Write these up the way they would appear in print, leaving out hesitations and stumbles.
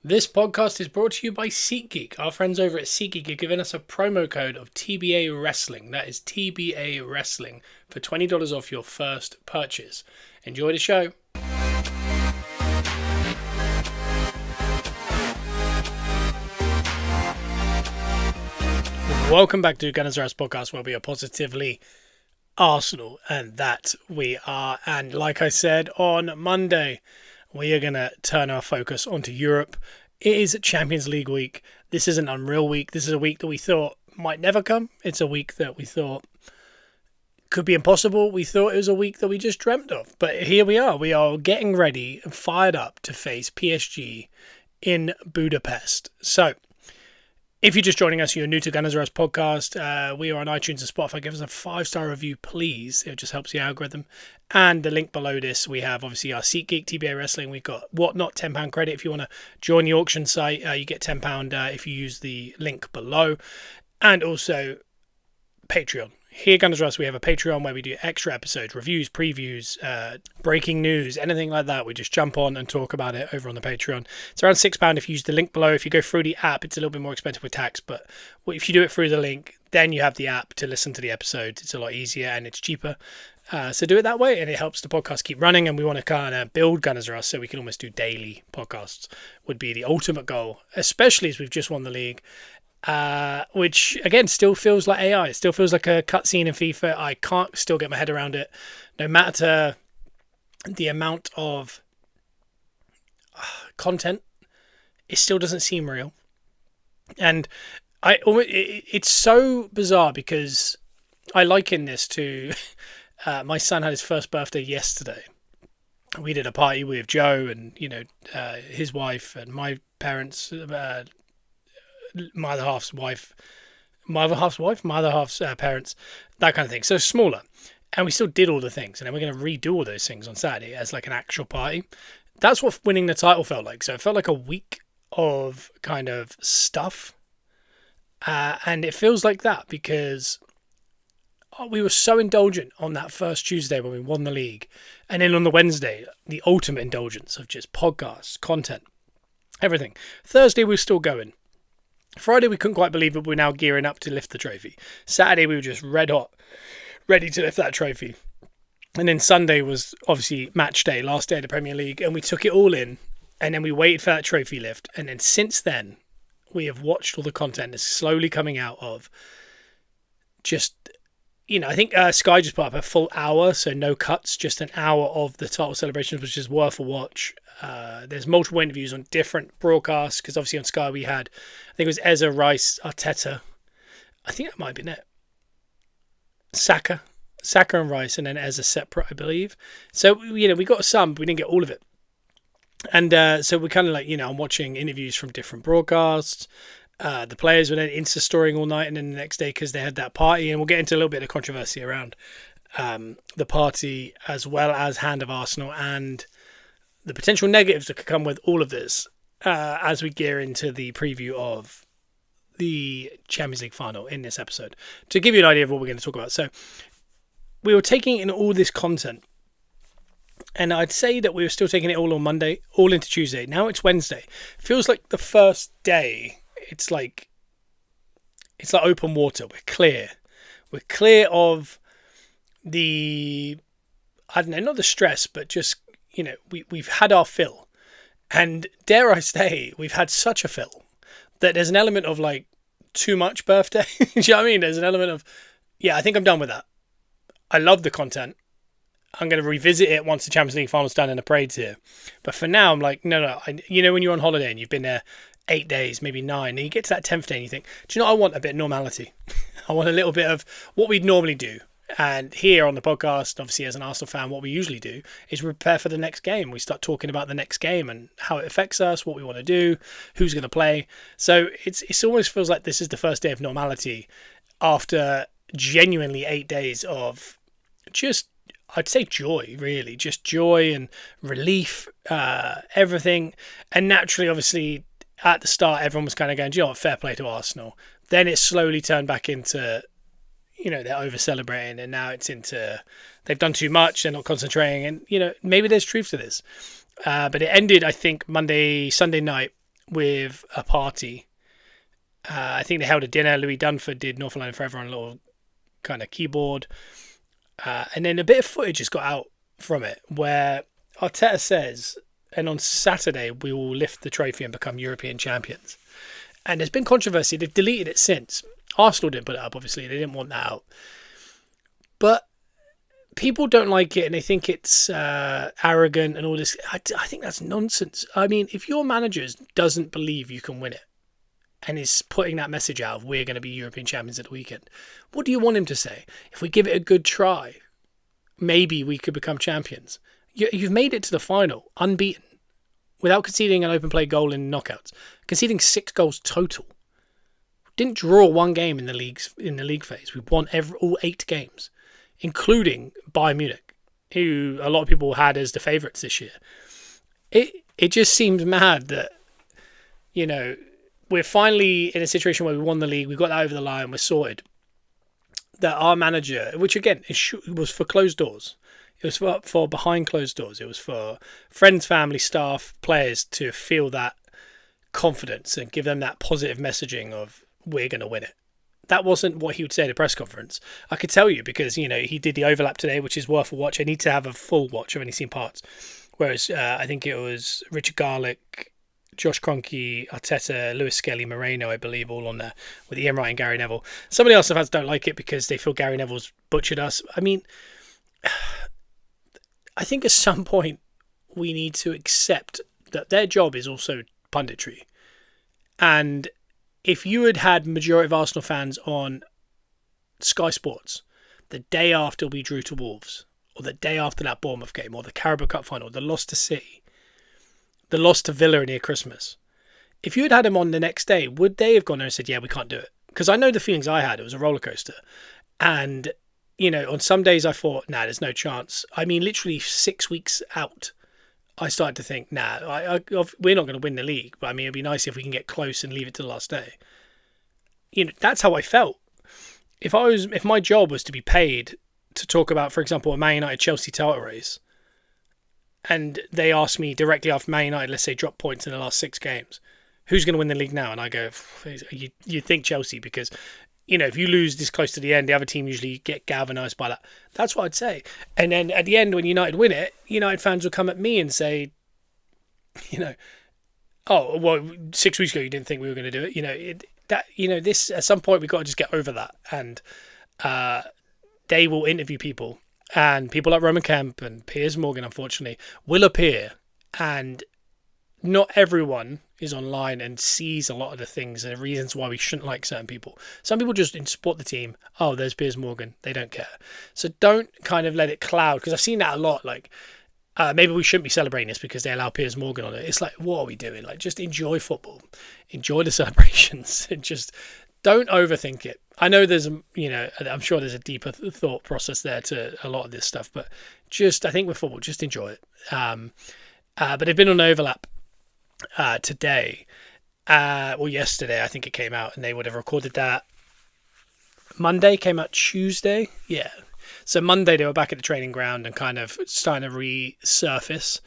This podcast is brought to you by SeatGeek. Our friends over at SeatGeek are giving us a promo code of TBA Wrestling. That is TBA Wrestling for $20 off your first purchase. Enjoy the show. Welcome back to Gunners Rest Podcast, where we are positively Arsenal, and that we are. And like I said on Monday, we are going to turn our focus onto Europe. It is Champions League week. This is an unreal week. This is a week that we thought might never come. It's a week that we thought could be impossible. We thought it was a week that we just dreamt of. But here we are. We are getting ready and fired up to face PSG in Budapest. So, if you're just joining us, you're new to Gunners Rest Podcast, we are on iTunes and Spotify. Give us a 5-star review, please. It just helps the algorithm. And the link below this, we have obviously our SeatGeek, TBA Wrestling. We've got Whatnot, £10 credit. If you want to join the auction site, you get £10 if you use the link below. And also Patreon. Here at Gunners Rest, we have a Patreon where we do extra episodes, reviews, previews, breaking news, anything like that. We just jump on and talk about it over on the Patreon. It's around £6 if you use the link below. If you go through the app, it's a little bit more expensive with tax, but if you do it through the link, then you have the app to listen to the episodes. It's a lot easier and it's cheaper. So do it that way, and it helps the podcast keep running, and we want to kind of build Gunners Rest so we can almost do daily podcasts would be the ultimate goal, especially as we've just won the league. Which again still feels like AI. It still feels like a cutscene in FIFA. I can't still get my head around it. No matter the amount of content, it still doesn't seem real. And it's so bizarre because I liken this to my son had his first birthday yesterday. We did a party with Joe and his wife and my parents. My other half's parents, that kind of thing. So smaller. And we still did all the things. And then we're going to redo all those things on Saturday as like an actual party. That's what winning the title felt like. So it felt like a week of kind of stuff. And it feels like that because we were so indulgent on that first Tuesday when we won the league. And then on the Wednesday, the ultimate indulgence of just podcasts, content, everything. Thursday, we were still going. Friday, we couldn't quite believe it. We're now gearing up to lift the trophy. Saturday, we were just red hot, ready to lift that trophy. And then Sunday was obviously match day, last day of the Premier League, and we took it all in. And then we waited for that trophy lift. And then since then, we have watched all the content that's slowly coming out of just, I think Sky just put up a full hour, so no cuts, just an hour of the title celebrations, which is worth a watch. There's multiple interviews on different broadcasts because obviously on Sky we had, I think it was Ezra, Rice, Arteta. I think that might have been it. Saka and Rice, and then Ezra separate, I believe. So we got some, but we didn't get all of it. And so we're kind of like I'm watching interviews from different broadcasts. The players were then Insta-storying all night, and then the next day because they had that party, and we'll get into a little bit of controversy around the party as well as Hand of Arsenal and the potential negatives that could come with all of this as we gear into the preview of the Champions League final in this episode. To give you an idea of what we're going to talk about. So we were taking in all this content, and I'd say that we were still taking it all on Monday, all into Tuesday. Now it's Wednesday. Feels like the first day, it's like open water. We're clear. We're clear of the, I don't know, not the stress, but just, we've had our fill. And dare I say, we've had such a fill that there's an element of like too much birthday. Do you know what I mean? There's an element of, I think I'm done with that. I love the content. I'm going to revisit it once the Champions League final's done and the parade's here. But for now, I'm like, no. When you're on holiday and you've been there 8 days, maybe 9, and you get to that 10th day and you think, do you know, I want a bit of normality. I want a little bit of what we'd normally do. And here on the podcast, obviously as an Arsenal fan, what we usually do is prepare for the next game. We start talking about the next game and how it affects us, what we want to do, who's going to play. So it's almost feels like this is the first day of normality after genuinely 8 days of just, I'd say joy, really. Just joy and relief, everything. And naturally, obviously, at the start, everyone was kind of going, do you know what, fair play to Arsenal. Then it slowly turned back into, they're over-celebrating, and now it's into they've done too much, they're not concentrating, and, maybe there's truth to this. But it ended, I think, Sunday night with a party. I think they held a dinner. Louis Dunford did Northern Forever on a little kind of keyboard. And then a bit of footage just got out from it where Arteta says, and on Saturday we will lift the trophy and become European champions. And there's been controversy. They've deleted it since. Arsenal didn't put it up, obviously. They didn't want that out. But people don't like it and they think it's arrogant and all this. I think that's nonsense. I mean, if your manager doesn't believe you can win it and is putting that message out of we're going to be European champions at the weekend, what do you want him to say? If we give it a good try, maybe we could become champions. You've made it to the final, unbeaten, without conceding an open play goal in knockouts, conceding 6 goals total. Didn't draw one game in the league phase. We won all 8 games, including Bayern Munich, who a lot of people had as the favourites this year. It just seems mad that, you know, we're finally in a situation where we won the league, we got that over the line, we're sorted. That our manager, which again was for closed doors, it was for behind closed doors, it was for friends, family, staff, players to feel that confidence and give them that positive messaging of we're going to win it. That wasn't what he would say at a press conference. I could tell you because, you know, he did the overlap today, which is worth a watch. I need to have a full watch. I've only seen parts. Whereas I think it was Richard Garlick, Josh Kroenke, Arteta, Lewis Skelly, Moreno, I believe, all on there with Ian Wright and Gary Neville. Some of the Arsenal fans don't like it because they feel Gary Neville's butchered us. I mean, I think at some point we need to accept that their job is also punditry. And if you had majority of Arsenal fans on Sky Sports the day after we drew to Wolves, or the day after that Bournemouth game, or the Carabao Cup final, the loss to City, the loss to Villa near Christmas, if you had them on the next day, would they have gone there and said, yeah, we can't do it? Because I know the feelings I had. It was a roller coaster. And, you know, on some days I thought, nah, there's no chance. I mean, literally 6 weeks out, I started to think, nah, we're not going to win the league. But I mean, it'd be nice if we can get close and leave it to the last day. You know, that's how I felt. If my job was to be paid to talk about, for example, a Man United Chelsea title race, and they asked me directly after Man United, let's say, drop points in the last 6 games, who's going to win the league now? And I go, you think Chelsea, because, you know, if you lose this close to the end, the other team usually get galvanised by that. That's what I'd say. And then at the end, when United win it, United fans will come at me and say, you know, oh, well, 6 weeks ago you didn't think we were going to do it. This at some point we've got to just get over that. And they will interview people. And people like Roman Kemp and Piers Morgan, unfortunately, will appear. And not everyone is online and sees a lot of the things and the reasons why we shouldn't like certain people. Some people just support the team. Oh, there's Piers Morgan. They don't care. So don't kind of let it cloud, because I've seen that a lot. Like, maybe we shouldn't be celebrating this because they allow Piers Morgan on it. It's like, what are we doing? Like, just enjoy football. Enjoy the celebrations. And just don't overthink it. I know I'm sure there's a deeper thought process there to a lot of this stuff, but I think with football, just enjoy it. But they've been on overlap today, yesterday, I think it came out, and they would have recorded that Monday, came out Tuesday. Yeah. So Monday they were back at the training ground and kind of starting to resurface.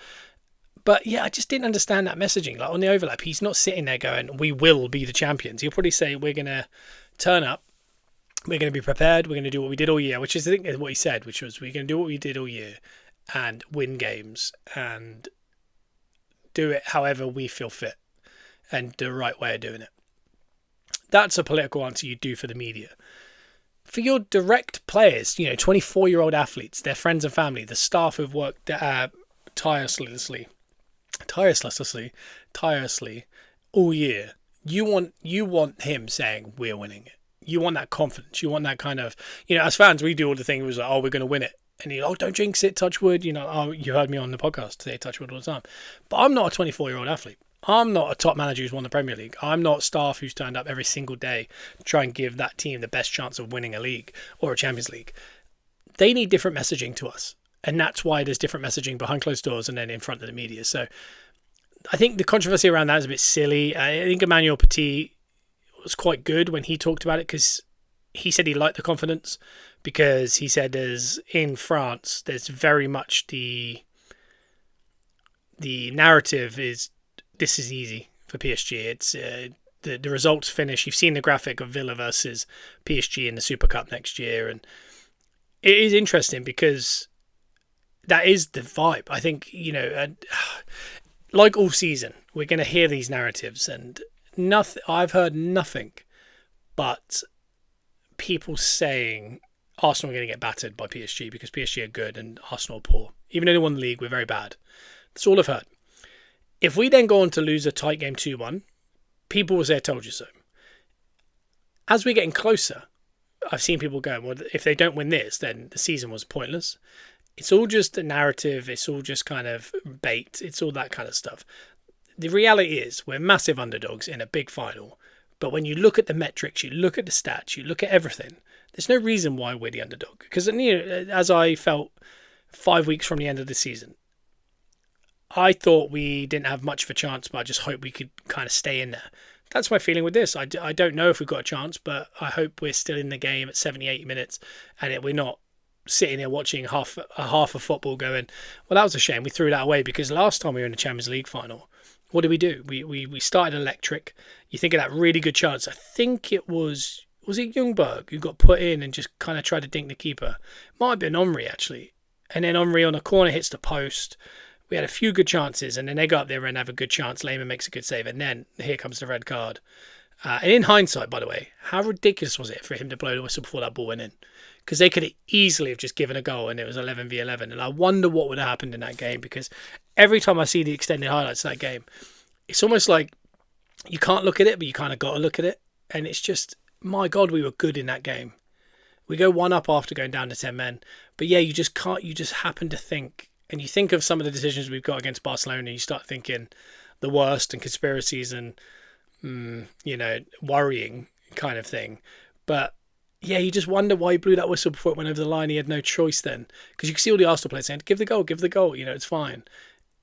But yeah, I just didn't understand that messaging. Like on the overlap, he's not sitting there going, we will be the champions. He'll probably say, we're going to turn up. We're going to be prepared. We're going to do what we did all year, which is, I think, what he said, which was, we're going to do what we did all year and win games and do it however we feel fit and the right way of doing it. That's a political answer you do for the media. For your direct players, 24-year-old athletes, their friends and family, the staff who've worked tirelessly all year, you want him saying, we're winning it. You want that confidence. You want that kind of, as fans, we do all the things. It was like, oh, we're going to win it. And don't jinx it, touch wood. You heard me on the podcast say touch wood all the time. But I'm not a 24-year-old athlete. I'm not a top manager who's won the Premier League. I'm not staff who's turned up every single day to try and give that team the best chance of winning a league or a Champions League. They need different messaging to us. And that's why there's different messaging behind closed doors and then in front of the media. So I think the controversy around that is a bit silly. I think Emmanuel Petit was quite good when he talked about it, because he said he liked the confidence, because he said in France, there's very much the narrative is, this is easy for PSG. It's the results finish. You've seen the graphic of Villa versus PSG in the Super Cup next year, and it is interesting because that is the vibe. I think, like all season, we're going to hear these narratives, and nothing. I've heard nothing but people saying Arsenal are going to get battered by PSG because PSG are good and Arsenal are poor. Even though they won the league, we're very bad. That's all I've heard. If we then go on to lose a tight game 2-1, people will say, I told you so. As we're getting closer, I've seen people go, well, if they don't win this, then the season was pointless. It's all just a narrative. It's all just kind of bait. It's all that kind of stuff. The reality is we're massive underdogs in a big final. But when you look at the metrics, you look at the stats, you look at everything, there's no reason why we're the underdog. Because, as I felt 5 weeks from the end of the season, I thought we didn't have much of a chance, but I just hope we could kind of stay in there. That's my feeling with this. I don't know if we've got a chance, but I hope we're still in the game at 70, 80 minutes and we're not sitting here watching half of football going, well, that was a shame. We threw that away because last time we were in the Champions League final, what did we do? We started electric. You think of that really good chance. I think it was it Ljungberg who got put in and just kind of tried to dink the keeper? Might have been Henry, actually. And then Henry on a corner hits the post. We had a few good chances, and then they go up there and have a good chance. Lehmann makes a good save, and then here comes the red card. And in hindsight, by the way, how ridiculous was it for him to blow the whistle before that ball went in? Because they could have easily have just given a goal, and it was 11v11. And I wonder what would have happened in that game, because every time I see the extended highlights of that game, it's almost like you can't look at it, but you kind of got to look at it. And it's just, my God, we were good in that game. We go 1-up after going down to 10 men. But yeah, you just can't, you just happen to think, and you think of some of the decisions we've got against Barcelona, and you start thinking the worst and conspiracies and, worrying kind of thing. But yeah, you just wonder why he blew that whistle before it went over the line. He had no choice then. Because you can see all the Arsenal players saying, give the goal, it's fine.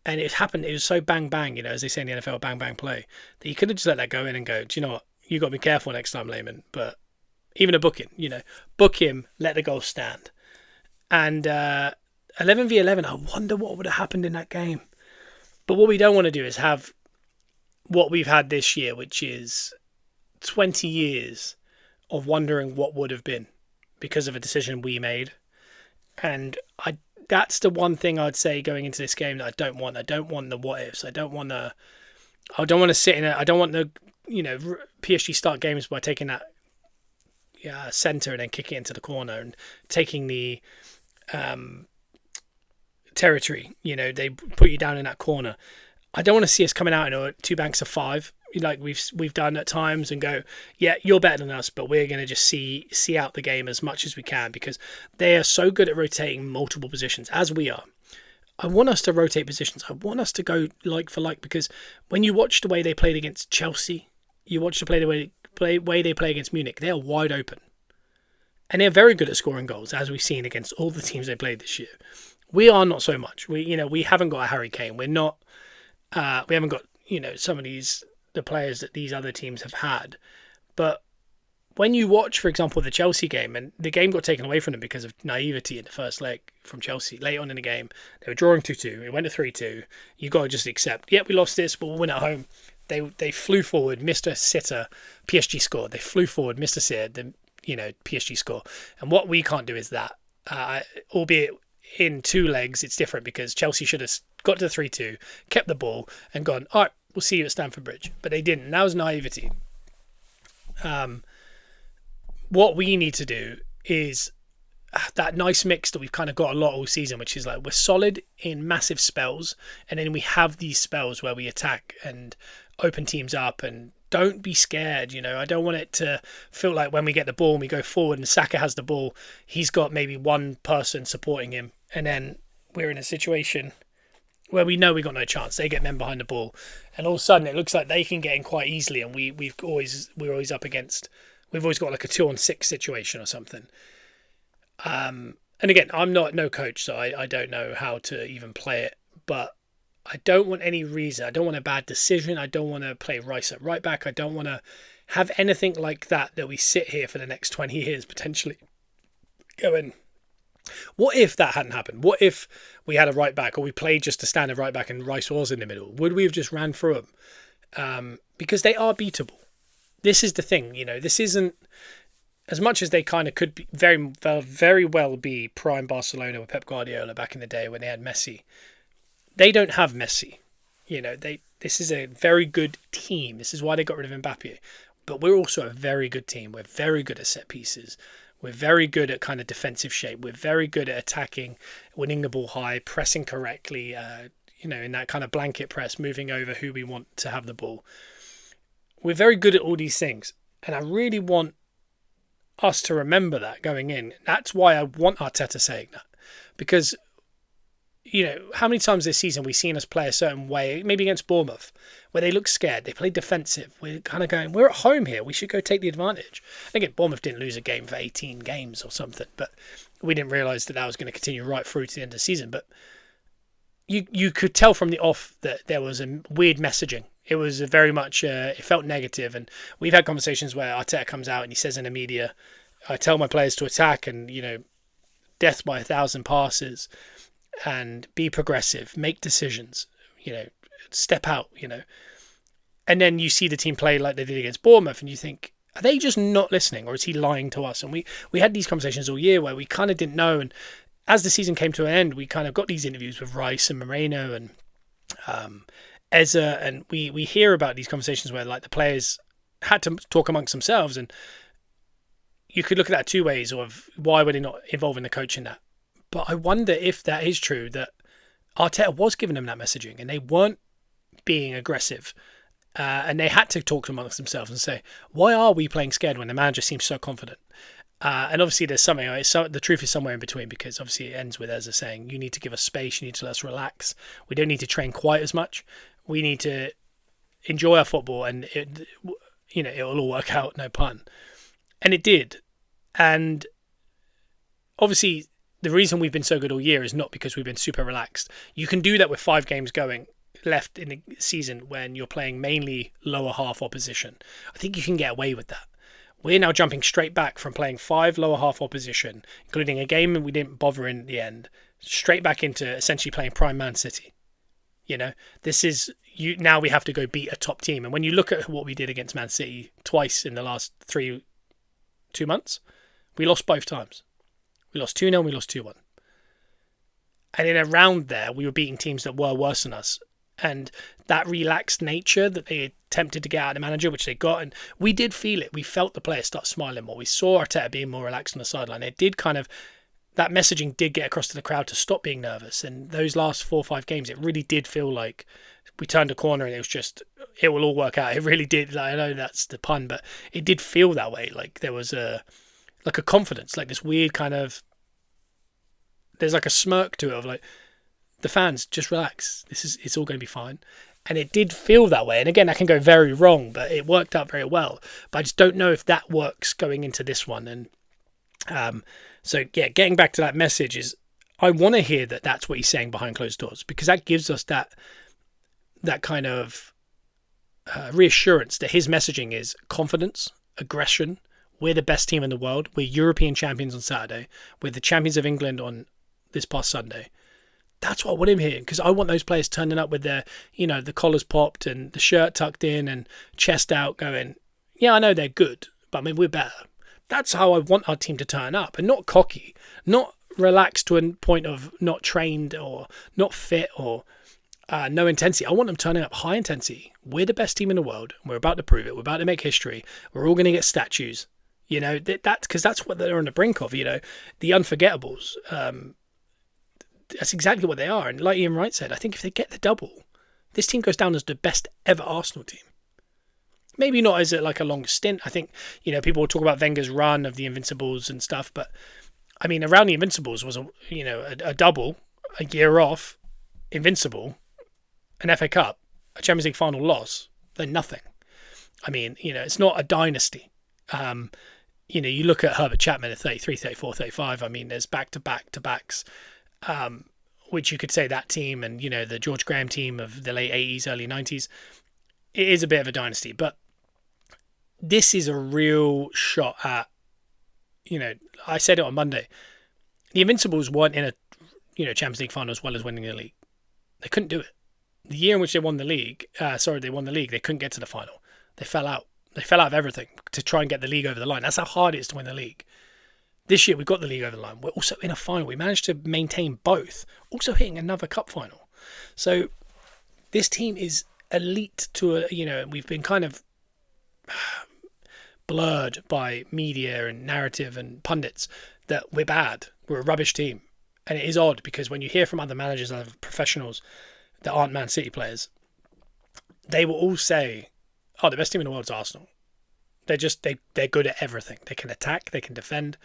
And it happened, it was so bang, bang, as they say in the NFL, bang, bang play, that you could have just let that go in and go, do you know what? You got to be careful next time, Lehmann. But even a booking, book him, let the goal stand. And 11v11, I wonder what would have happened in that game. But what we don't want to do is have what we've had this year, which is 20 years of wondering what would have been because of a decision we made. And that's the one thing I'd say going into this game that I don't want. I don't want the what ifs. I don't want to sit in it. I don't want the PSG start games by taking that centre and then kicking it into the corner and taking the territory. They put you down in that corner. I don't want to see us coming out in two banks of five like we've done at times and go, yeah, you're better than us, but we're going to just see out the game as much as we can, because they are so good at rotating multiple positions as we are. I want us to rotate positions. I want us to go like for like, because when you watch the way they played against Chelsea, you watch the way they play against Munich, they're wide open. And they're very good at scoring goals, as we've seen against all the teams they played this year. We are not so much. We haven't got a Harry Kane. We're not. We haven't got some of the players that these other teams have had. But when you watch, for example, the Chelsea game, and the game got taken away from them because of naivety in the first leg from Chelsea. Late on in the game, they were drawing 2-2. It went to 3-2. You got to just accept, we lost this, but we'll win at home. They flew forward, missed a sitter, PSG scored. They flew forward, missed a sitter, PSG score. And what we can't do is that, albeit in two legs, it's different, because Chelsea should have got to the 3-2, kept the ball, and gone, all right, we'll see you at Stamford Bridge. But they didn't. That was naivety. What we need to do is that nice mix that we've kind of got a lot all season, which is like we're solid in massive spells, and then we have these spells where we attack and open teams up, and don't be scared. I don't want it to feel like when we get the ball and we go forward and Saka has the ball, he's got maybe one person supporting him, and then we're in a situation where we know we got no chance. They get men behind the ball, and all of a sudden it looks like they can get in quite easily, and we're always up against. We've always got like a 2-on-6 situation or something. And again, I'm no coach, so I don't know how to even play it. But I don't want any reason. I don't want a bad decision. I don't want to play Rice at right back. I don't want to have anything like that we sit here for the next 20 years potentially going, what if that hadn't happened? What if we had a right back, or we played just a standard right back and Rice was in the middle? Would we have just ran through him? because they are beatable. This is the thing, this isn't as much as they kind of could be very well be prime Barcelona with Pep Guardiola back in the day when they had Messi. They don't have Messi. This is a very good team. This is why they got rid of Mbappe. But we're also a very good team. We're very good at set pieces. We're very good at kind of defensive shape. We're very good at attacking, winning the ball high, pressing correctly, in that kind of blanket press, moving over who we want to have the ball. We're very good at all these things. And I really want us to remember that going in. That's why I want Arteta saying that. Because, how many times this season we've seen us play a certain way, maybe against Bournemouth, where they look scared, they play defensive. We're kind of going, we're at home here, we should go take the advantage. Again, Bournemouth didn't lose a game for 18 games or something, but we didn't realise that was going to continue right through to the end of the season. But you could tell from the off that there was a weird messaging. It was very much, it felt negative. And we've had conversations where Arteta comes out and he says in the media, I tell my players to attack and, death by 1,000 passes and be progressive, make decisions, step out, And then you see the team play like they did against Bournemouth and you think, are they just not listening or is he lying to us? And we had these conversations all year where we kind of didn't know. And as the season came to an end, we kind of got these interviews with Rice and Moreno and Eze, and we hear about these conversations where like the players had to talk amongst themselves, and you could look at that two ways of why were they not involving the coach in that. But I wonder if that is true, that Arteta was giving them that messaging and they weren't being aggressive, and they had to talk amongst themselves and say, why are we playing scared when the manager seems so confident? And obviously there's something, the truth is somewhere in between, because obviously it ends with Eze saying, you need to give us space, you need to let us relax. We don't need to train quite as much. We need to enjoy our football and it will all work out, no pun. And it did. And obviously the reason we've been so good all year is not because we've been super relaxed. You can do that with 5 games going left in the season when you're playing mainly lower half opposition. I think you can get away with that. We're now jumping straight back from playing 5 lower half opposition, including a game we didn't bother in the end, straight back into essentially playing prime Man City. This is now we have to go beat a top team. And when you look at what we did against Man City twice in the last 2 months, we lost both times. We lost 2-0, we lost 2-1. And in a round there, we were beating teams that were worse than us. And that relaxed nature that they attempted to get out of the manager, which they got, and we did feel it. We felt the players start smiling more. We saw Arteta being more relaxed on the sideline. It did that messaging did get across to the crowd to stop being nervous. And those last 4 or 5 games, it really did feel like we turned a corner and it was just, it will all work out. It really did. Like, I know that's the pun, but it did feel that way. Like there was a confidence, like this weird kind of, there's like a smirk to it of like, the fans, just relax. It's all going to be fine. And it did feel that way. And again, that can go very wrong, but it worked out very well. But I just don't know if that works going into this one. And so, yeah, getting back to that message is, I want to hear that that's what he's saying behind closed doors, because that gives us that kind of reassurance that his messaging is confidence, aggression. We're the best team in the world. We're European champions on Saturday. We're the champions of England on this past Sunday. That's what I want him here, because I want those players turning up with their, the collars popped and the shirt tucked in and chest out going, yeah, I know they're good, but I mean, we're better. That's how I want our team to turn up, and not cocky, not relaxed to a point of not trained or not fit or no intensity. I want them turning up high intensity. We're the best team in the world. We're about to prove it. We're about to make history. We're all going to get statues. Because that's what they're on the brink of, the unforgettables. That's exactly what they are. And like Ian Wright said, I think if they get the double, this team goes down as the best ever Arsenal team. Maybe not as a long stint. I think, people will talk about Wenger's run of the Invincibles and stuff, but I mean, around the Invincibles was a double, a year off, Invincible, an FA Cup, a Champions League final loss, then nothing. I mean, it's not a dynasty. You look at Herbert Chapman at 33, 34, 35. I mean, there's back-to-backs. Which you could say that team and, the George Graham team of the late 80s, early 90s, it is a bit of a dynasty. But this is a real shot at, I said it on Monday, the Invincibles weren't in a, Champions League final as well as winning the league. They couldn't do it. The year in which they won the league, they couldn't get to the final. They fell out. They fell out of everything to try and get the league over the line. That's how hard it is to win the league. This year we got the league over the line. We're also in a final. We managed to maintain both, also hitting another cup final. So this team is elite to we've been kind of blurred by media and narrative and pundits that we're bad. We're a rubbish team. And it is odd because when you hear from other managers, other professionals that aren't Man City players, they will all say, oh, the best team in the world is Arsenal. They're good at everything. They can attack, they can defend.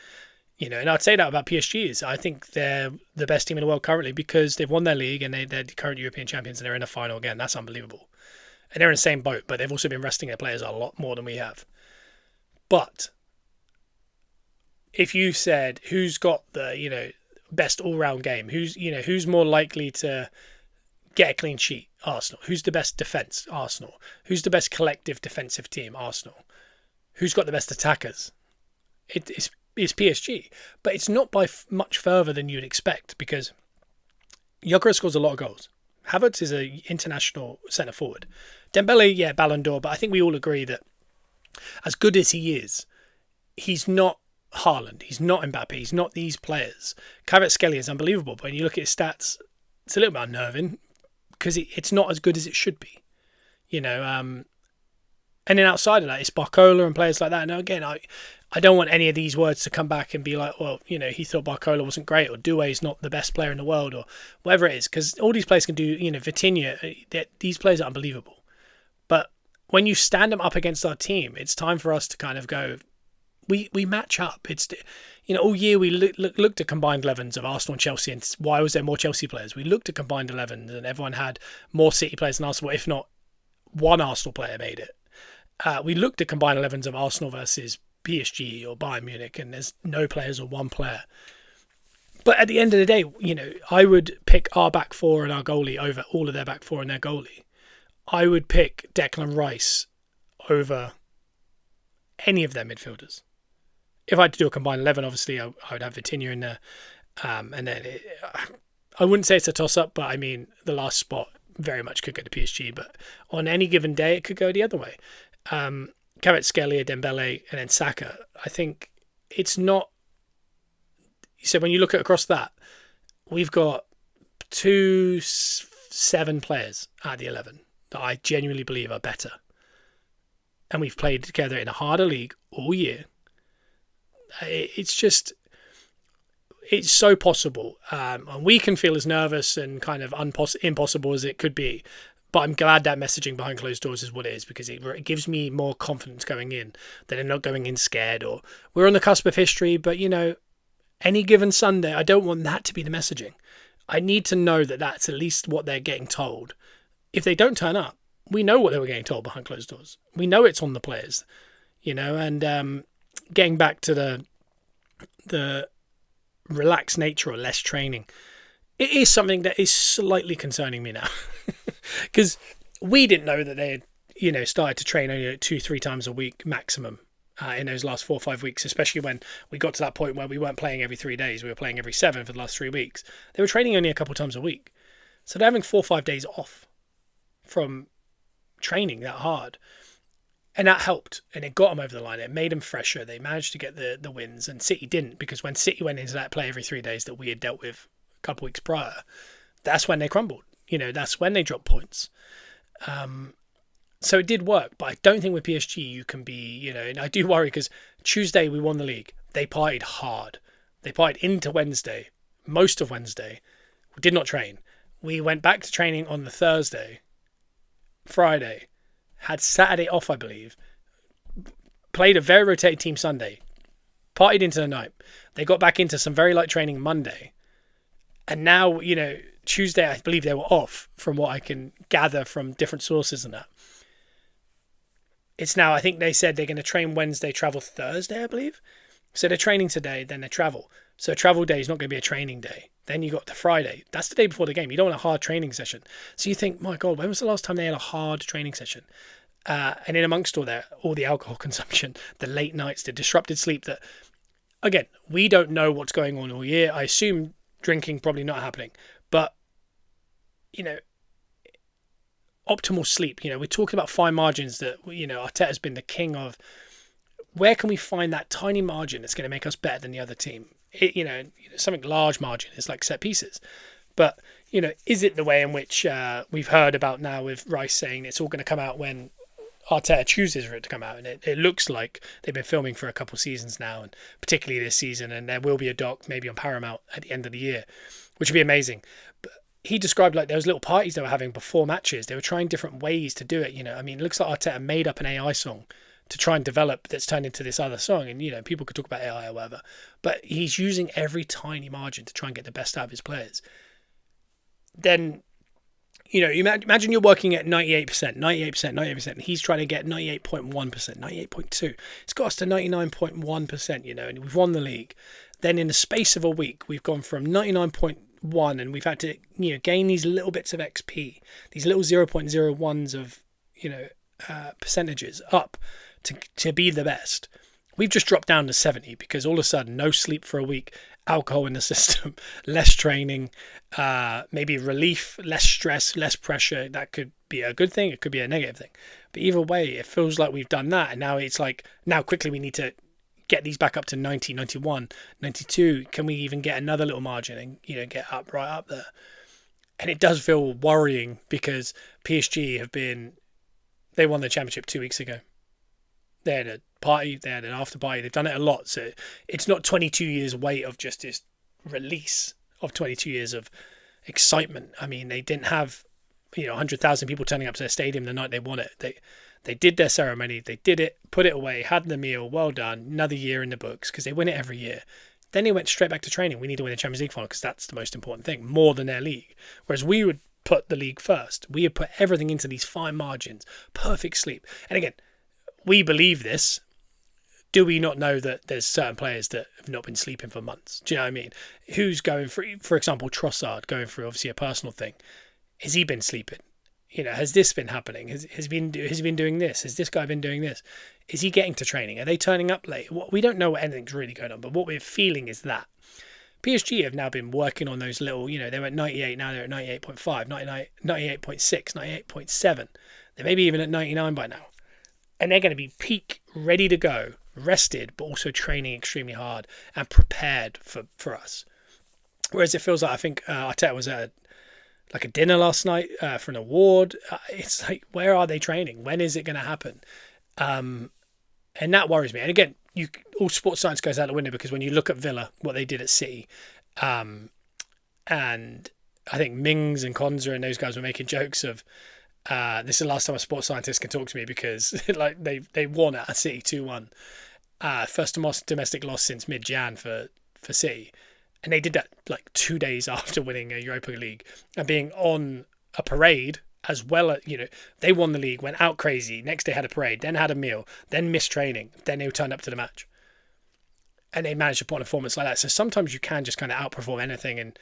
And I'd say that about PSG. I think they're the best team in the world currently because they've won their league and they're the current European champions and they're in a final again. That's unbelievable. And they're in the same boat, but they've also been resting their players a lot more than we have. But if you said who's got the, best all-round game, who's more likely to get a clean sheet? Arsenal. Who's the best defence? Arsenal. Who's the best collective defensive team? Arsenal. Who's got the best attackers? It's PSG, but it's not by much further than you'd expect because Gyökeres scores a lot of goals. Havertz is an international centre forward. Dembele, yeah, Ballon d'Or, but I think we all agree that as good as he is, he's not Haaland, he's not Mbappe, he's not these players. Kvaratskhelia is unbelievable, but when you look at his stats, it's a little bit unnerving because it's not as good as it should be. And then outside of that, it's Barcola and players like that. Now, again, I don't want any of these words to come back and be like, well, he thought Barcola wasn't great or Doué's not the best player in the world or whatever it is. Because all these players can do, Vitinha, these players are unbelievable. But when you stand them up against our team, it's time for us to kind of go, we match up. It's, all year we looked at combined 11s of Arsenal and Chelsea and why was there more Chelsea players? We looked at combined 11s and everyone had more City players than Arsenal, if not one Arsenal player made it. We looked at combined 11s of Arsenal versus PSG or Bayern Munich, and there's no players or one player. But at the end of the day, I would pick our back four and our goalie over all of their back four and their goalie. I would pick Declan Rice over any of their midfielders. If I had to do a combined 11, obviously, I would have Vitinha in there. And then I wouldn't say it's a toss-up, but I mean, the last spot very much could go to PSG, but on any given day, it could go the other way. Kvaratskhelia, Dembele, and then Saka. I think it's not. So when you look at across that, we've got 7 players out of the 11 that I genuinely believe are better, and we've played together in a harder league all year. It's so possible, and we can feel as nervous and kind of impossible as it could be. But I'm glad that messaging behind closed doors is what it is because it gives me more confidence going in that I'm not going in scared or we're on the cusp of history. But, any given Sunday, I don't want that to be the messaging. I need to know that that's at least what they're getting told. If they don't turn up, we know what they were getting told behind closed doors. We know it's on the players, and getting back to the relaxed nature or less training, it is something that is slightly concerning me now. Because we didn't know that they had, started to train only 2-3 times a week maximum in those last 4 or 5 weeks, especially when we got to that point where we weren't playing every 3 days. We were playing every 7 for the last 3 weeks. They were training only a couple times a week. So they're having 4 or 5 days off from training that hard. And that helped. And it got them over the line. It made them fresher. They managed to get the wins. And City didn't, because when City went into that play every 3 days that we had dealt with a couple of weeks prior, that's when they crumbled. That's when they dropped points. So it did work, but I don't think with PSG you can be, and I do worry because Tuesday we won the league. They partied hard. They partied into Wednesday, most of Wednesday. We did not train. We went back to training on the Thursday, Friday, had Saturday off, I believe, played a very rotated team Sunday, partied into the night. They got back into some very light training Monday. And now, Tuesday, I believe they were off from what I can gather from different sources and that. It's now, I think they said they're going to train Wednesday, travel Thursday, I believe. So they're training today, then they travel. So travel day is not going to be a training day. Then you got the Friday. That's the day before the game. You don't want a hard training session. So you think, my God, when was the last time they had a hard training session? And in amongst all the alcohol consumption, the late nights, the disrupted sleep that, again, we don't know what's going on all year. I assume drinking probably not happening. But, optimal sleep. We're talking about fine margins that, Arteta's been the king of. Where can we find that tiny margin that's going to make us better than the other team? Something large margin is like set pieces. But, is it the way in which we've heard about now with Rice saying it's all going to come out when Arteta chooses for it to come out? And it looks like they've been filming for a couple of seasons now, and particularly this season. And there will be a doc maybe on Paramount at the end of the year, which would be amazing. But he described like there was little parties they were having before matches. They were trying different ways to do it. It looks like Arteta made up an AI song to try and develop that's turned into this other song. And, people could talk about AI or whatever, but he's using every tiny margin to try and get the best out of his players. Then, imagine you're working at 98%, 98%. And he's trying to get 98.1%, 98.2. It's got us to 99.1%, and we've won the league. Then in the space of a week, we've gone from 99.1 and we've had to, gain these little bits of XP, these little 0.01s of, percentages up to be the best. We've just dropped down to 70 because all of a sudden, no sleep for a week, alcohol in the system, less training, maybe relief, less stress, less pressure. That could be a good thing. It could be a negative thing. But either way, it feels like we've done that. And now it's like, now quickly we need to get these back up to 90, 91, 92. Can we even get another little margin and, get right up there? And it does feel worrying because PSG they won the championship 2 weeks ago. They had a party, they had an after party, they've done it a lot. So it's not 22 years wait of just this release of 22 years of excitement. I mean, they didn't have, 100,000 people turning up to their stadium the night they won it. They did their ceremony, they did it, put it away, had the meal, well done, another year in the books because they win it every year. Then they went straight back to training. We need to win the Champions League final because that's the most important thing, more than their league. Whereas we would put the league first. We would put everything into these fine margins, perfect sleep. And again, we believe this. Do we not know that there's certain players that have not been sleeping for months? Do you know what I mean? Who's going through, for example, Trossard going through obviously a personal thing. Has he been sleeping? Has this been happening? Has he been doing this? Has this guy been doing this? Is he getting to training? Are they turning up late? We don't know what anything's really going on, but what we're feeling is that PSG have now been working on those little, they were at 98, now they're at 98.5, 99, 98.6, 98.7. They may be even at 99 by now. And they're going to be peak, ready to go, rested, but also training extremely hard and prepared for us. Whereas it feels like, I think Arteta was at a dinner last night for an award. It's like, where are they training? When is it going to happen? And that worries me. And again, all sports science goes out the window because when you look at Villa, what they did at City, and I think Mings and Konza and those guys were making jokes of, this is the last time a sports scientist can talk to me because like they won at City 2-1. First domestic loss since mid-Jan for City. And they did that like 2 days after winning a Europa League and being on a parade as well. They won the league, went out crazy. Next day had a parade, then had a meal, then missed training. Then they turned up to the match. And they managed to put on a performance like that. So sometimes you can just kind of outperform anything, and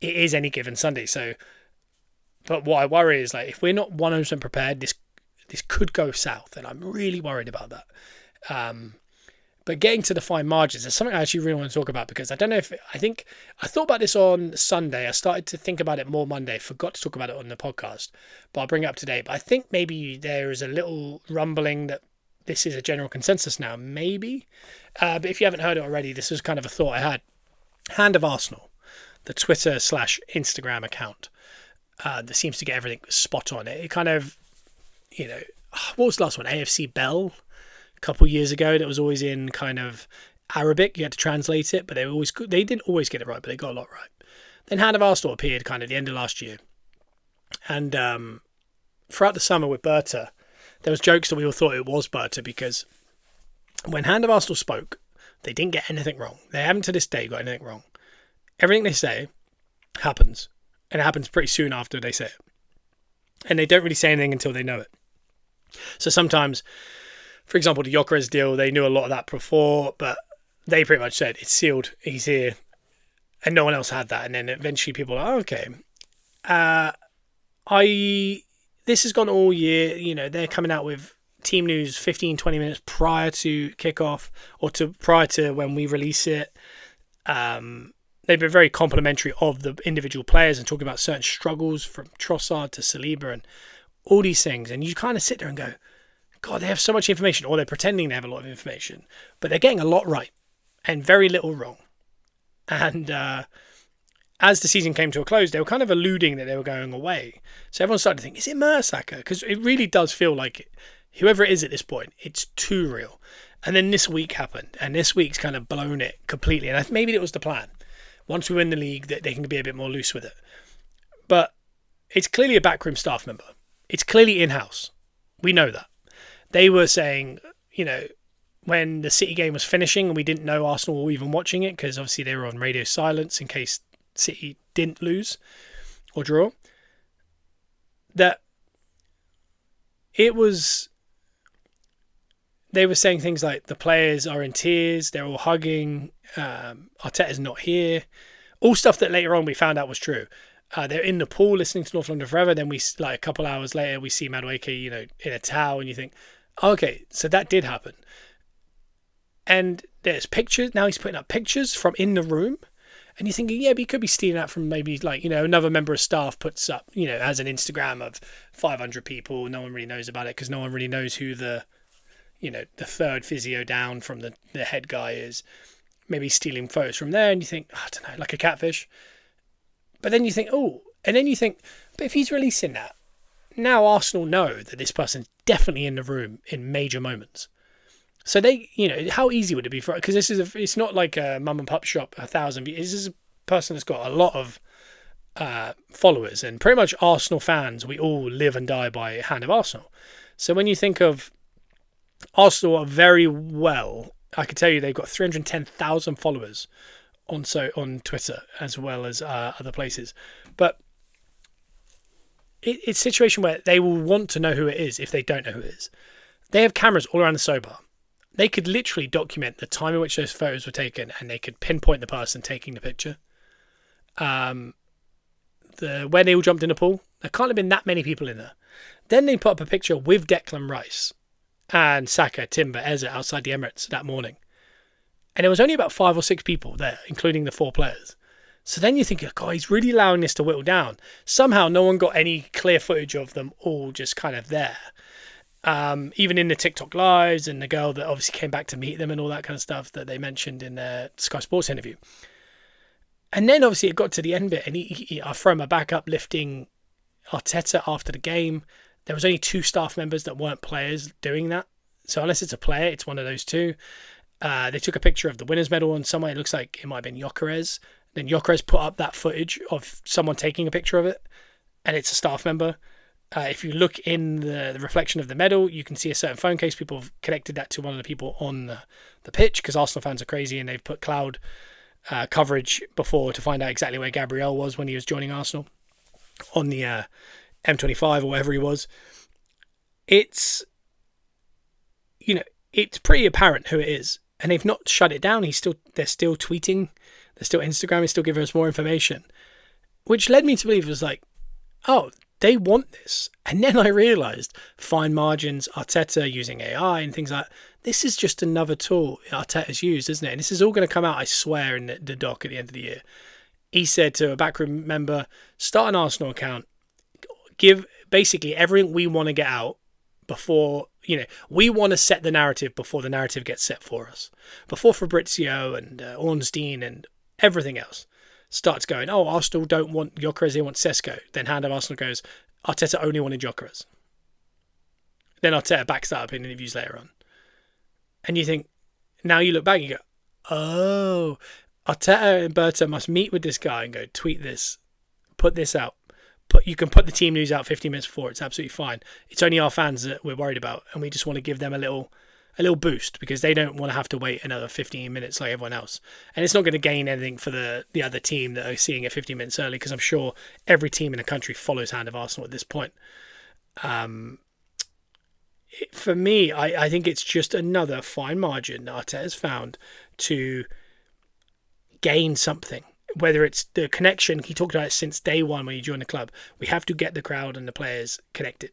it is any given Sunday. So, but what I worry is like if we're not 100% prepared, this could go south, and I'm really worried about that. But getting to the fine margins is something I actually really want to talk about because I don't know I thought about this on Sunday. I started to think about it more Monday. Forgot to talk about it on the podcast, but I'll bring it up today. But I think maybe there is a little rumbling that this is a general consensus now, maybe. But if you haven't heard it already, this was kind of a thought I had. Hand of Arsenal, the Twitter/Instagram account that seems to get everything spot on. It kind of, what was the last one? AFC Bell. A couple of years ago that was always in kind of Arabic. You had to translate it, but they didn't always get it right, but they got a lot right. Then Hand of Arsenal appeared kind of at the end of last year. And throughout the summer with Berta, there was jokes that we all thought it was Berta because when Hand of Arsenal spoke, they didn't get anything wrong. They haven't to this day got anything wrong. Everything they say happens, and it happens pretty soon after they say it. And they don't really say anything until they know it. So sometimes, for example, the Gyökeres deal, they knew a lot of that before, but they pretty much said, it's sealed, he's here, and no one else had that. And then eventually people are like, okay, this has gone all year, they're coming out with team news 15, 20 minutes prior to kickoff or prior to when we release it. they've been very complimentary of the individual players and talking about certain struggles from Trossard to Saliba and all these things. And you kind of sit there and go, God, they have so much information, or they're pretending they have a lot of information, but they're getting a lot right and very little wrong. And as the season came to a close, they were kind of alluding that they were going away. So everyone started to think, is it Mertesacker? Because it really does feel like whoever it is at this point, it's too real. And then this week happened, and this week's kind of blown it completely. And maybe it was the plan. Once we win the league, that they can be a bit more loose with it. But it's clearly a backroom staff member. It's clearly in-house. We know that. They were saying, when the City game was finishing and we didn't know Arsenal were even watching it, because obviously they were on radio silence in case City didn't lose or draw, that it was... They were saying things like the players are in tears, they're all hugging, Arteta's not here. All stuff that later on we found out was true. They're in the pool listening to North London Forever. Then a couple hours later, we see Madueke, in a towel, and you think, okay, so that did happen. And there's pictures. Now he's putting up pictures from in the room. And you're thinking, yeah, but he could be stealing that from maybe another member of staff puts up, has an Instagram of 500 people. No one really knows about it because no one really knows who the third physio down from the head guy is. Maybe stealing photos from there, and you think, I don't know, like a catfish. But then you think, but if he's releasing that, now Arsenal know that this person's definitely in the room in major moments. So they, how easy would it be for? Because it's not like a mum and pop shop, 1,000. This is a person that's got a lot of followers, and pretty much Arsenal fans. We all live and die by Hand of Arsenal. So when you think of Arsenal, are very well. I can tell you they've got 310,000 followers on Twitter as well as other places. But it's a situation where they will want to know who it is if they don't know who it is. They have cameras all around the sober. They could literally document the time in which those photos were taken, and they could pinpoint the person taking the picture. When they all jumped in the pool, there can't have been that many people in there. Then they put up a picture with Declan Rice and Saka, Timber, Eze outside the Emirates that morning. And there was only about 5 or 6 people there, including the 4 players. So then you think, God, he's really allowing this to whittle down. Somehow no one got any clear footage of them all just kind of there. Even in the TikTok lives, and the girl that obviously came back to meet them and all that kind of stuff that they mentioned in their Sky Sports interview. And then obviously it got to the end bit, and I throw my back up lifting Arteta after the game. There was only 2 staff members that weren't players doing that. So unless it's a player, it's one of those 2. They took a picture of the winner's medal on somewhere. It looks like it might have been Gyökeres. Then Gyökeres put up that footage of someone taking a picture of it, and it's a staff member. If you look in the reflection of the medal, you can see a certain phone case. People have connected that to one of the people on the pitch, because Arsenal fans are crazy, and they've put cloud coverage before to find out exactly where Gabriel was when he was joining Arsenal on the M25 or whatever he was. It's it's pretty apparent who it is, and they've not shut it down. They're still tweeting, they're still Instagramming, still giving us more information, which led me to believe it was like, oh, they want this. And then I realised fine margins, Arteta using AI and things like that. This is just another tool Arteta's used, isn't it? And this is all going to come out, I swear, in the doc at the end of the year. He said to a backroom member, start an Arsenal account, give basically everything we want to get out before, we want to set the narrative before the narrative gets set for us. Before Fabrizio and Ornstein and everything else starts going, oh, Arsenal don't want Gyökeres, they want Sesko. Then Hand of Arsenal goes, Arteta only wanted Gyökeres. Then Arteta backs that up in interviews later on. And you think, now you look back and you go, oh, Arteta and Berta must meet with this guy and go, tweet this, put this out. You can put the team news out 15 minutes before. It's absolutely fine. It's only our fans that we're worried about, and we just want to give them a little boost, because they don't want to have to wait another 15 minutes like everyone else. And it's not going to gain anything for the other team that are seeing it 15 minutes early, because I'm sure every team in the country follows Hand of Arsenal at this point. For me, I think it's just another fine margin that Arteta has found to gain something. Whether it's the connection, he talked about it since day one when he joined the club. We have to get the crowd and the players connected.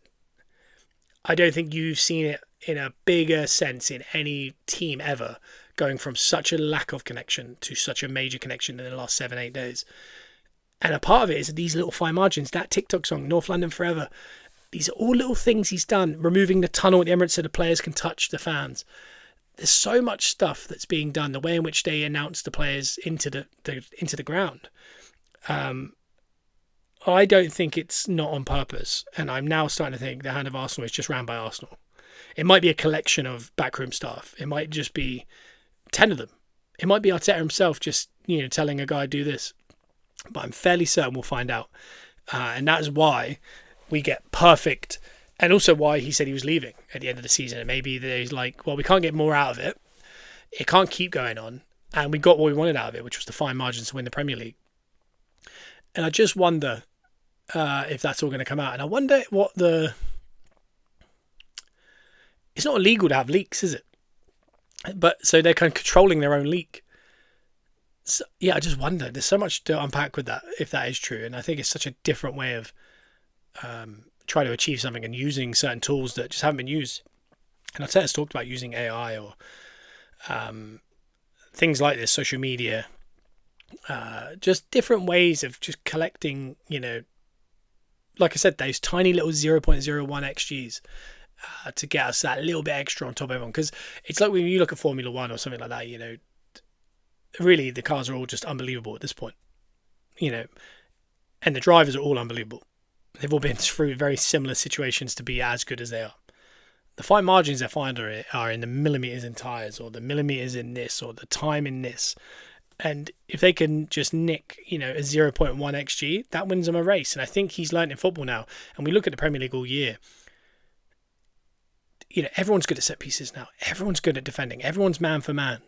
I don't think you've seen it in a bigger sense in any team ever going from such a lack of connection to such a major connection in the last 7-8 days. And a part of it is these little fine margins. That TikTok song, North London Forever, these are all little things he's done. Removing the tunnel at the Emirates so the players can touch the fans. There's so much stuff that's being done. The way in which they announce the players into the ground. I don't think it's not on purpose. And I'm now starting to think the hand of Arsenal is just ran by Arsenal. It might be a collection of backroom staff. It might just be 10 of them. It might be Arteta himself just, telling a guy do this. But I'm fairly certain we'll find out. And that's why we get perfect, and also why he said he was leaving at the end of the season. And maybe he's like, well, we can't get more out of it. It can't keep going on. And we got what we wanted out of it, which was the fine margins to win the Premier League. And I just wonder if that's all going to come out. And I wonder what it's not illegal to have leaks, is it? But so they're kind of controlling their own leak. So, yeah, I just wonder. There's so much to unpack with that, if that is true. And I think it's such a different way of trying to achieve something and using certain tools that just haven't been used. And Arteta's talked about using AI or things like this, social media, just different ways of just collecting, like I said, those tiny little 0.01 XGs to get us that little bit extra on top of everyone. Because it's like when you look at Formula One or something like that, really the cars are all just unbelievable at this point, and the drivers are all unbelievable. They've all been through very similar situations to be as good as they are. The fine margins they find are in the millimetres in tyres, or the millimetres in this, or the time in this. And if they can just nick, a 0.1 XG, that wins them a race. And I think he's learned in football now. And we look at the Premier League all year. Everyone's good at set pieces now. Everyone's good at defending. Everyone's man for man.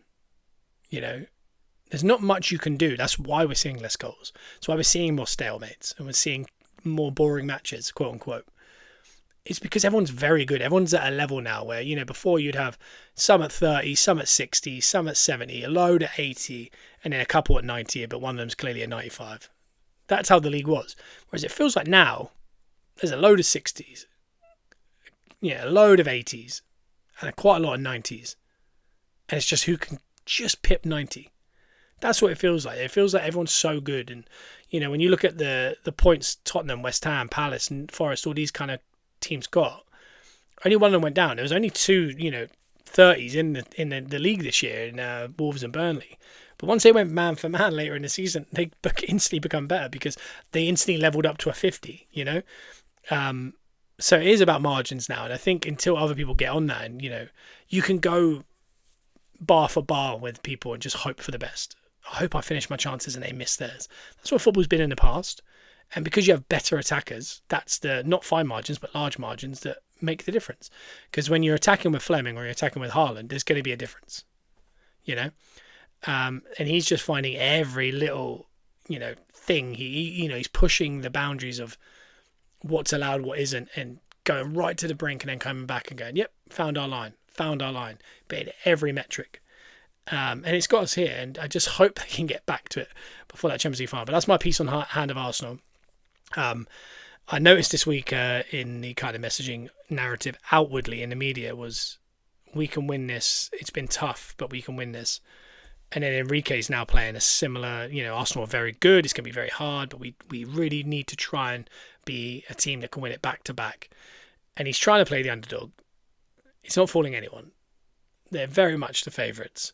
There's not much you can do. That's why we're seeing less goals. That's why we're seeing more stalemates. And we're seeing more boring matches, quote unquote. It's because everyone's very good. Everyone's at a level now where, before you'd have some at 30, some at 60, some at 70, a load at 80, and then a couple at 90, but one of them's clearly at 95. That's how the league was. Whereas it feels like now, there's a load of 60s, a load of 80s, and quite a lot of 90s. And it's just who can just pip 90. That's what it feels like. It feels like everyone's so good. And, when you look at the points Tottenham, West Ham, Palace and Forest, all these kind of teams got, only one of them went down. There was only two, 30s in the league this year in Wolves and Burnley. But once they went man for man later in the season, they instantly become better because they instantly leveled up to a 50, So it is about margins now. And I think until other people get on that and, you can go bar for bar with people and just hope for the best. I hope I finish my chances and they miss theirs. That's what football's been in the past. And because you have better attackers, that's the not fine margins, but large margins that make the difference. Because when you're attacking with Fleming or you're attacking with Haaland, there's going to be a difference, and he's just finding every little, thing. He's pushing the boundaries of what's allowed, what isn't, and going right to the brink and then coming back and going, yep, found our line, but in every metric. And it's got us here, and I just hope they can get back to it before that Champions League final. But that's my piece on hand of Arsenal. I noticed this week in the kind of messaging narrative outwardly in the media was, we can win this. It's been tough, but we can win this. And then Enrique's now playing a similar, Arsenal are very good. It's going to be very hard, but we really need to try and be a team that can win it back to back. And he's trying to play the underdog. It's not fooling anyone. They're very much the favourites.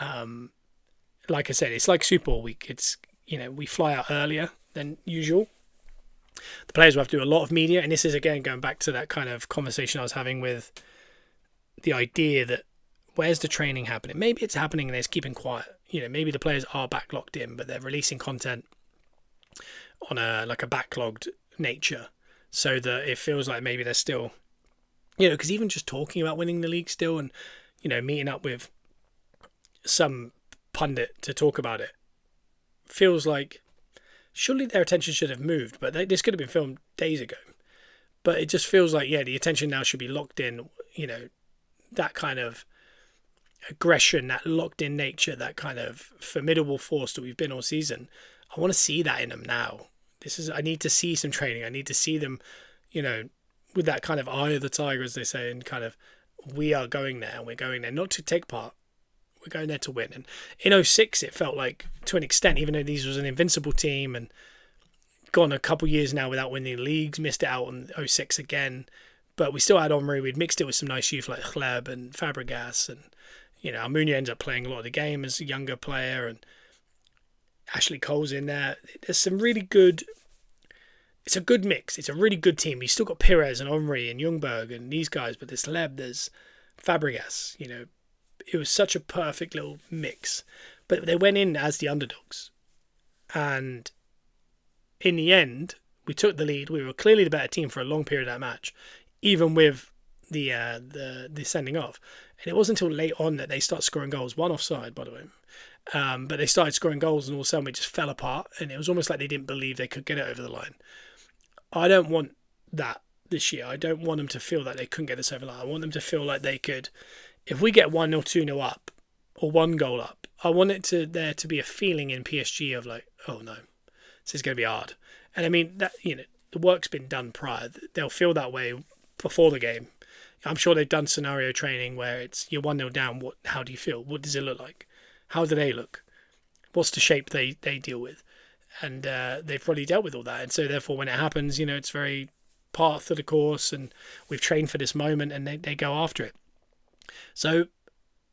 Like I said, it's like Super Bowl week. It's, we fly out earlier than usual. The players will have to do a lot of media, and this is again going back to that kind of conversation I was having with the idea that where's the training happening? Maybe it's happening and they're keeping quiet. Maybe the players are back locked in, but they're releasing content on a backlogged nature, so that it feels like maybe they're still, because even just talking about winning the league still, and meeting up with some pundit to talk about it, feels like surely their attention should have moved, but this could have been filmed days ago. But it just feels like, the attention now should be locked in, that kind of aggression, that locked in nature, that kind of formidable force that we've been all season. I want to see that in them now. I need to see some training. I need to see them, with that kind of eye of the tiger, as they say, and kind of, we are going there and we're going there, not to take part. we're going there to win. And in '06, it felt like, to an extent, even though these was an invincible team and gone a couple years now without winning the leagues, missed it out on '06 again, but we still had Henry. We'd mixed it with some nice youth like Hleb and Fabregas, and Almunia ends up playing a lot of the game as a younger player, and Ashley Cole's in there. There's some really good. It's a good mix. It's a really good team. You still got Pires and Henry and Ljungberg and these guys, but there's Hleb, there's Fabregas. It was such a perfect little mix. But they went in as the underdogs, and in the end, we took the lead. We were clearly the better team for a long period of that match, even with the sending off. And it wasn't until late on that they start scoring goals. One offside, by the way. But they started scoring goals, and all of a sudden it just fell apart. And it was almost like they didn't believe they could get it over the line. I don't want that this year. I don't want them to feel that they couldn't get this over the line. I want them to feel like they could. If we get 1-0, 2-0 up, or 1 goal up, I want there to be a feeling in PSG of like, oh no, this is going to be hard. And I mean, that the work's been done prior. They'll feel that way before the game. I'm sure they've done scenario training where it's you're 1-0 down. How do you feel? What does it look like? How do they look? What's the shape they deal with? And they've probably dealt with all that. And so therefore, when it happens, it's very part of the course, and we've trained for this moment, and they go after it. So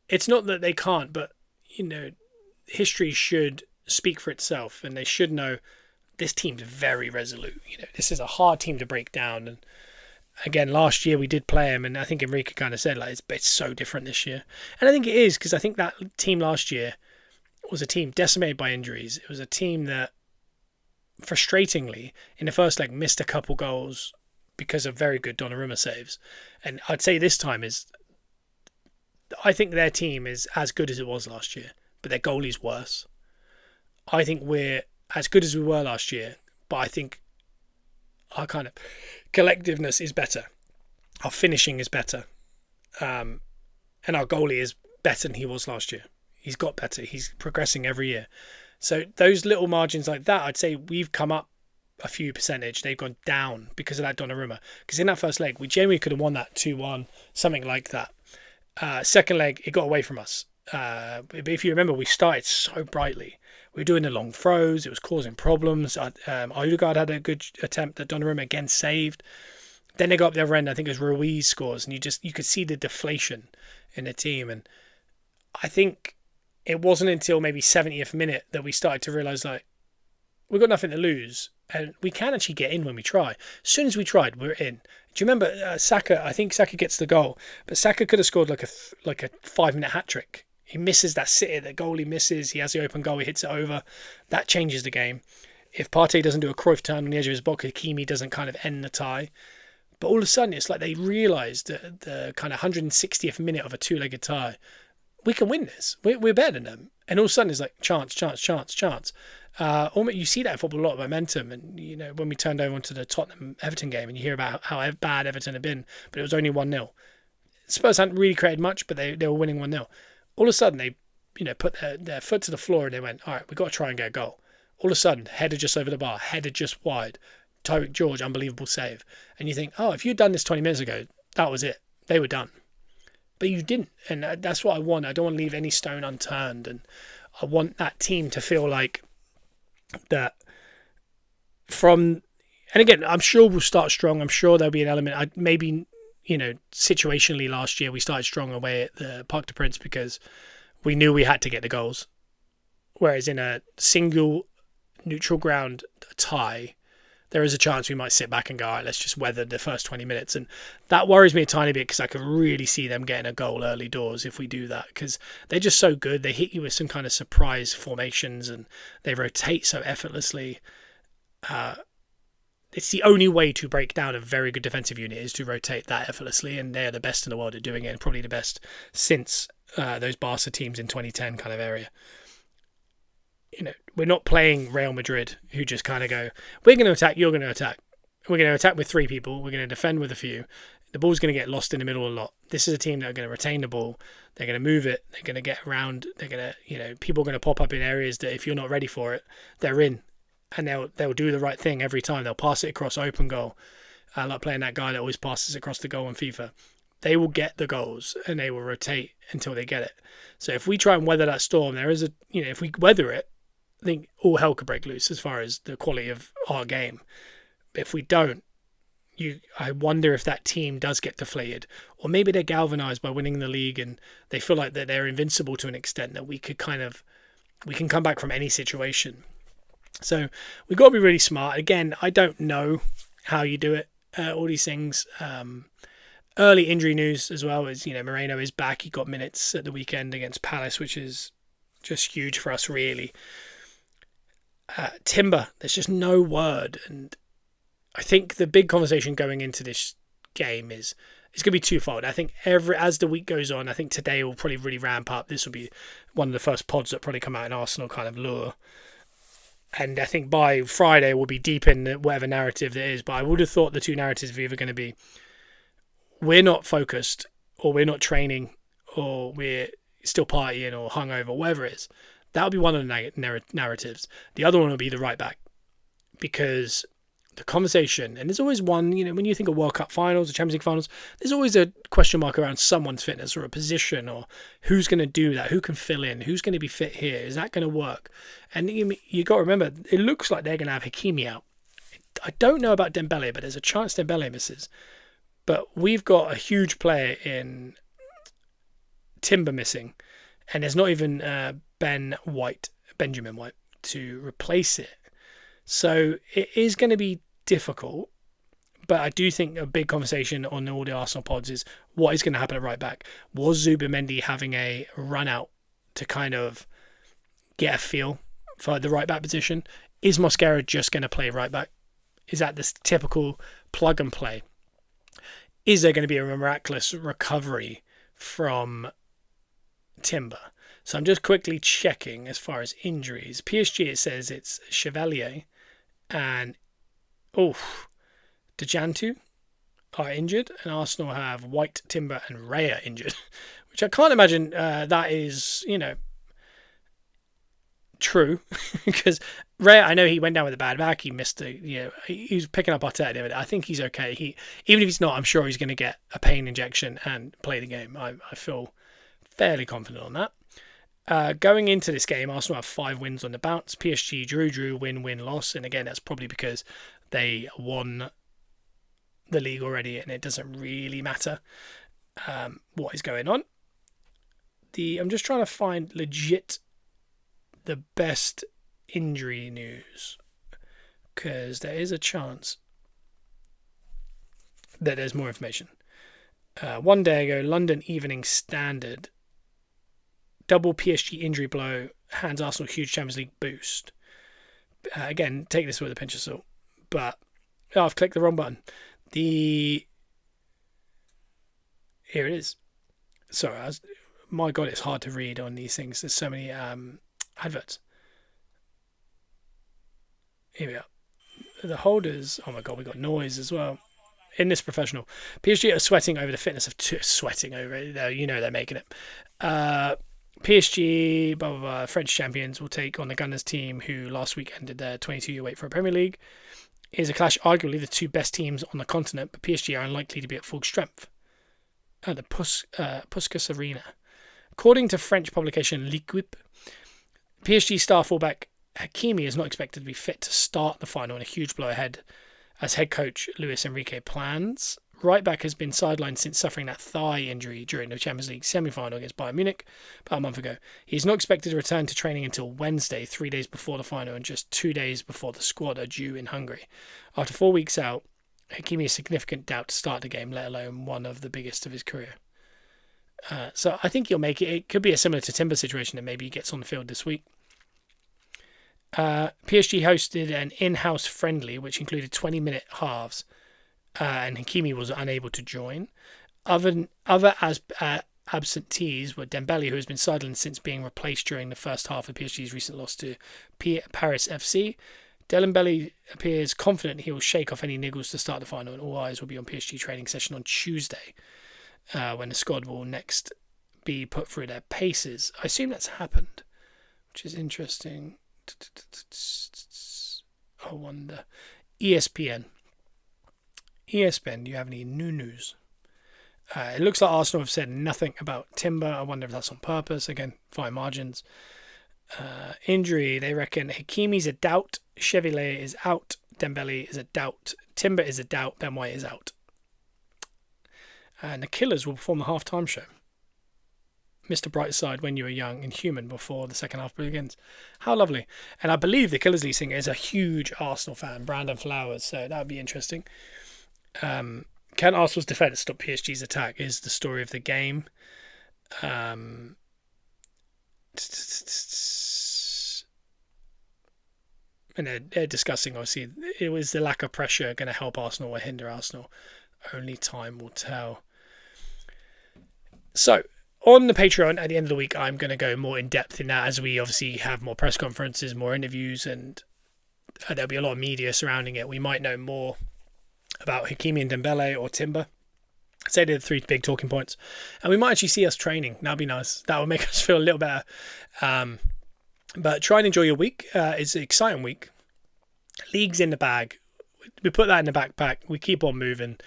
it's not that they can't, but, history should speak for itself, and they should know this team's very resolute. This is a hard team to break down. And again, last year we did play them, and I think Enrique kind of said, like, it's so different this year. And I think it is, because I think that team last year was a team decimated by injuries. It was a team that, frustratingly, in the first leg, missed a couple goals because of very good Donnarumma saves. And I'd say this time I think their team is as good as it was last year, but their goalie's worse. I think we're as good as we were last year, but I think our kind of collectiveness is better. Our finishing is better. And our goalie is better than he was last year. He's got better. He's progressing every year. So those little margins like that, I'd say we've come up a few percentage. They've gone down because of that Donnarumma. Because in that first leg, we genuinely could have won that 2-1, something like that. Second leg, it got away from us. But if you remember, we started so brightly. We were doing the long throws. It was causing problems. Odegaard had a good attempt that Donnarumma again saved. Then they got up the other end. I think it was Ruiz scores, and you could see the deflation in the team. And I think it wasn't until maybe 70th minute that we started to realise, like, we've got nothing to lose, and we can actually get in when we try. As soon as we tried, we were in. Do you remember Saka? I think Saka gets the goal, but Saka could have scored like a 5-minute hat trick. He misses that sitter, the goalie misses. He has the open goal. He hits it over. That changes the game. If Partey doesn't do a Cruyff turn on the edge of his box, Hakimi doesn't kind of end the tie. But all of a sudden, it's like they realised that the kind of 160th minute of a two-legged tie, we can win this. We're better than them. And all of a sudden, it's like chance. You see that in football, a lot of momentum. And, when we turned over onto the Tottenham-Everton game, and you hear about how bad Everton had been, but it was only 1-0. Spurs hadn't really created much, but they were winning 1-0. All of a sudden, they put their foot to the floor, and they went, all right, we've got to try and get a goal. All of a sudden, header just over the bar, header just wide. Tyreek George, unbelievable save. And you think, oh, if you'd done this 20 minutes ago, that was it. They were done. But you didn't. And that's what I want. I don't want to leave any stone unturned. And I want that team to feel like that from... And again, I'm sure we'll start strong. I'm sure there'll be an element... Maybe, situationally last year, we started strong away at the Parc des Princes because we knew we had to get the goals. Whereas in a single neutral ground tie, there is a chance we might sit back and go, all right, let's just weather the first 20 minutes. And that worries me a tiny bit because I could really see them getting a goal early doors if we do that, because they're just so good. They hit you with some kind of surprise formations and they rotate so effortlessly. It's the only way to break down a very good defensive unit is to rotate that effortlessly, and they're the best in the world at doing it, and probably the best since those Barca teams in 2010 kind of area. We're not playing Real Madrid who just kind of go, we're going to attack, you're going to attack. We're going to attack with 3 people. We're going to defend with a few. The ball's going to get lost in the middle a lot. This is a team that are going to retain the ball. They're going to move it. They're going to get around. They're going to, people are going to pop up in areas that if you're not ready for it, they're in. And they'll do the right thing every time. They'll pass it across open goal. Like playing that guy that always passes across the goal in FIFA. they will get the goals and they will rotate until they get it. So if we try and weather that storm, if we weather it, I think all hell could break loose as far as the quality of our game. If we don't, I wonder if that team does get deflated, or maybe they're galvanized by winning the league and they feel like that they're invincible to an extent that we can come back from any situation. So we've got to be really smart. Again, I don't know how you do it. All these things. Early injury news as well is, Moreno is back. He got minutes at the weekend against Palace, which is just huge for us, really. Timber, there's just no word. And I think the big conversation going into this game is it's going to be twofold. I think as the week goes on, I think today will probably really ramp up. This will be one of the first pods that probably come out in Arsenal kind of lure. And I think by Friday we'll be deep in whatever narrative there is. But I would have thought the two narratives are either going to be we're not focused, or we're not training, or we're still partying or hungover, whatever it is. That'll be one of the narratives. The other one will be the right back. Because the conversation, and there's always one, when you think of World Cup finals or Champions League finals, there's always a question mark around someone's fitness or a position or who's going to do that, who can fill in, who's going to be fit here, is that going to work? And you got to remember, it looks like they're going to have Hakimi out. I don't know about Dembele, but there's a chance Dembele misses. But we've got a huge player in Timber missing, and there's not even Benjamin White, to replace it. So it is going to be difficult, but I do think a big conversation on all the Arsenal pods is what is going to happen at right back. Was Zubimendi having a run out to kind of get a feel for the right back position? Is Mosquera just going to play right back? Is that this typical plug and play? Is there going to be a miraculous recovery from Timber? So I'm just quickly checking as far as injuries. PSG, it says it's Chevalier and Dejantu are injured, and Arsenal have White, Timber and Raya injured, which I can't imagine that is, true, because Raya, I know he went down with a bad back. He missed he was picking up Arteta. I think he's okay. Even if he's not, I'm sure he's going to get a pain injection and play the game. I feel fairly confident on that. Going into this game, Arsenal have 5 wins on the bounce. PSG drew, win, loss. And again, that's probably because they won the league already and it doesn't really matter what is going on. I'm just trying to find legit the best injury news, because there is a chance that there's more information. One day ago, London Evening Standard, double PSG injury blow hands Arsenal huge Champions League boost. Again, take this with a pinch of salt. But I've clicked the wrong button. Here it is. Sorry, my God, it's hard to read on these things. There's so many adverts. Here we are. The holders. Oh my God, we got noise as well. In this professional, PSG are sweating over the fitness of sweating over it. They're making it. PSG, blah, blah, blah, French champions will take on the Gunners team, who last week ended their 22-year wait for a Premier League. It is a clash, arguably the two best teams on the continent, but PSG are unlikely to be at full strength at the Puskas Arena. According to French publication L'Equipe, PSG star fullback Hakimi is not expected to be fit to start the final in a huge blow ahead as head coach Luis Enrique plans. Right back has been sidelined since suffering that thigh injury during the Champions League semi-final against Bayern Munich about a month ago. He is not expected to return to training until Wednesday, 3 days before the final and just 2 days before the squad are due in Hungary. After 4 weeks out, Hakimi has significant doubt to start the game, let alone one of the biggest of his career. So I think he'll make it. It could be a similar to Timber situation that maybe he gets on the field this week. PSG hosted an in-house friendly which included 20-minute halves, and Hakimi was unable to join. Other absentees were Dembele, who has been sidelined since being replaced during the first half of PSG's recent loss to Paris FC. Dembele appears confident he will shake off any niggles to start the final, and all eyes will be on PSG training session on Tuesday, when the squad will next be put through their paces. I assume that's happened, which is interesting. I wonder. ESPN, do you have any new news? It looks like Arsenal have said nothing about Timber. I wonder if that's on purpose. Again, fine margins. Injury, they reckon Hakimi's a doubt, Chevalier is out, Dembele is a doubt, Timber is a doubt, Ben White is out. And the Killers will perform the half-time show. Mr. Brightside, when you were young and human before the second half begins. How lovely. And I believe the Killers lead singer is a huge Arsenal fan, Brandon Flowers, so that would be interesting. Can Arsenal's defence stop PSG's attack is the story of the game. And they're discussing, obviously, it was the lack of pressure going to help Arsenal or hinder Arsenal. Only time will tell. So, on the Patreon, at the end of the week, I'm going to go more in depth in that as we obviously have more press conferences, more interviews, and there'll be a lot of media surrounding it. We might know more about Hakimi and Dembele or Timber. I'd say they're the 3 big talking points. And we might actually see us training. That'd be nice. That would make us feel a little better. But try and enjoy your week. It's an exciting week. League's in the bag. We put that in the backpack. We keep on moving.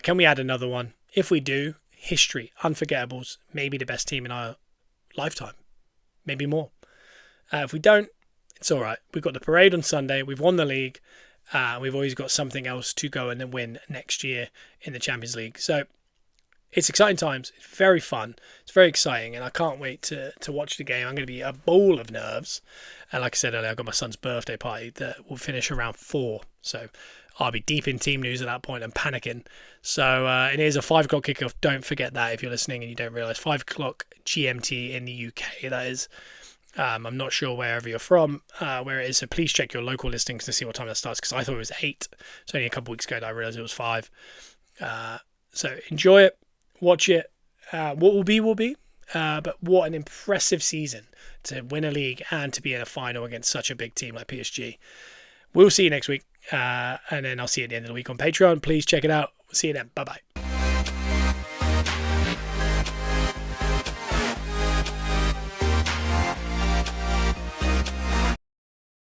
Can we add another one? If we do, history, unforgettables, maybe the best team in our lifetime. Maybe more. If we don't, it's all right. We've got the parade on Sunday. We've won the league. We've always got something else to go and then win next year in the Champions League. So it's exciting times. It's very fun. It's very exciting. And I can't wait to watch the game. I'm going to be a ball of nerves. And like I said earlier, I've got my son's birthday party that will finish around 4. So I'll be deep in team news at that point and panicking. So it is a 5 o'clock kickoff. Don't forget that if you're listening and you don't realise. 5 o'clock GMT in the UK, that is. I'm not sure wherever you're from, where it is. So please check your local listings to see what time that starts, because I thought it was 8. It's only a couple of weeks ago that I realised it was 5. So enjoy it. Watch it. What will be, will be. But what an impressive season to win a league and to be in a final against such a big team like PSG. We'll see you next week. And then I'll see you at the end of the week on Patreon. Please check it out. We'll see you then. Bye-bye.